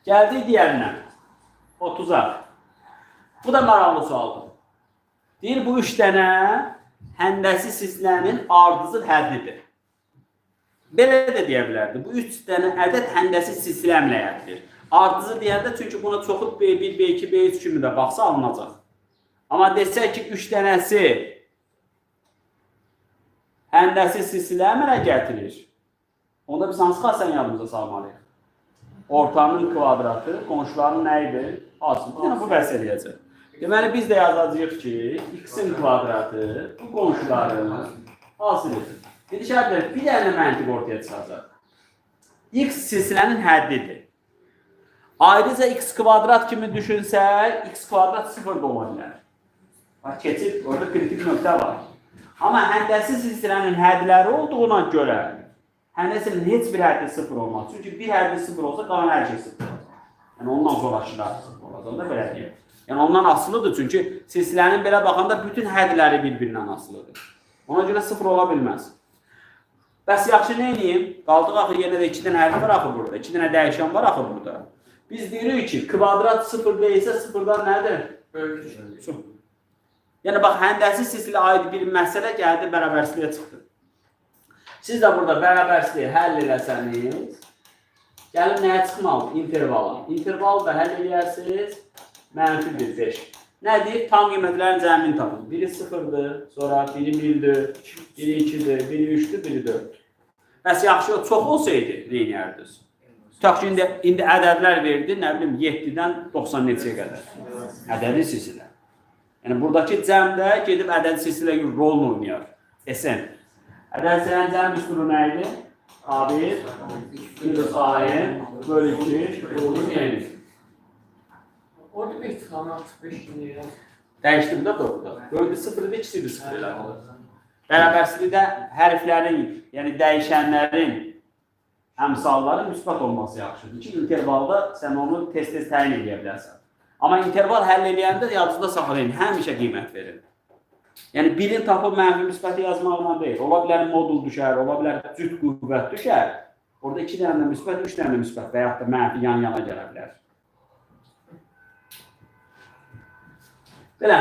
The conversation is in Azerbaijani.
Gəldik digərinə. 30-a. Bu da maraqlı sualdır. Deyir, bu 3 dənə həndəsi silsilənin ardıcıl həddidir. Belə də deyə bilərdi. Bu 3 dənə ədəd həndəsi silsilə əməliyyətidir. Ardıcıl deyəndə çünki buna çoxu B1, B2, B3 kimi də baxsa alınacaq. Amma desək ki, 3 dənəsi həndəsi silsilə əmələ gətirir. Onda biz hansı xassəni yadımıza salmalıyıq? Ortanın kvadratı, qonşuların nə idi? Asıl. Yəni, bu bəs eləyəcək. Deməli, biz də yazacağıq ki, x-in kvadratı, bu qonşuların asılıdır. Bir dənə məntiq ortaya çıxacaq. X silsilənin həddidir. Ayrıca x kvadrat kimi düşünsək, x kvadrat 0 da ola bilər. Bax, keçib, orada kritik nöqtə var. Amma həndəsi silsilənin həddləri olduğuna görə, həndəsinin heç bir həddi 0 olmaz. Çünki bir həddi 0 olsa, qalan hər şey 0 olacaq. Yəni, ondan sonra aşırı 0 olacaq da belə deyək. Yəni, ondan asılıdır. Çünki silsilənin belə baxanda bütün həddləri bir-birindən asılıdır. Ona görə 0 ola bilməz. Bəs yaxşı nə edeyim? Qaldıq axı, yenə də 2 dənə həddi var axı burada. 2 dənə dəyişən var axı burada. Biz deyirik ki, kvadrat 0 deyilsə 0-dan nədir? Böyükdür. Yəni, bax, həndəsi silsilə aid bir məsələ gəldi, bərabərsizliyə çıxdı. Siz də burada bərabərsizliyi həll eləsəniz, gəlin nəyə çıxmalı? İntervala. İntervalı da həll eləyərsiniz, mənfi 5. Nədir? Tam qiymətlərin cəmini tapın. Biri 0-dır, sonra biri 1-dir, biri 2-dir, biri 3-dür, biri 4-dür. Bəs yaxşı, o çox olsaydı, lineardır. Tutaq ki, indi ədədlər verdi, nə bilim, 7-dən 90 neçəyə qədər. Ədədi silsilə. Yəni, buradakı cəmdə gedib ədədi silsilə gibi rolunu oynayar. Esen. Ədədi silsilənin cəm üstünü nə idi? A1, minus A-in, bölü 2, bölü 2. Orada bir tıxanı 65 kimi ya. Dəyişdim də doğruda. Bölü 0-dır, ikisi 0 ilə. Bərabərsizlikdə hərflərin, yəni dəyişənlərin əmsalların müsbət olması yaxşıdır ki, intervalda sən onu tez-tez təyin edə bilərsən. Amma interval həll eləyəndə yadınızda saxlayın, həmişə qiymət verin. Yəni, birin tapıb mənfi müsbəti yazmaqla deyil. Ola bilər modul düşər, ola bilər cüt qüvvət düşər. Orada 2 dənə də müsbət, 3 dənə də müsbət və yaxud da mənfi yan-yana gələ bilər. Belə.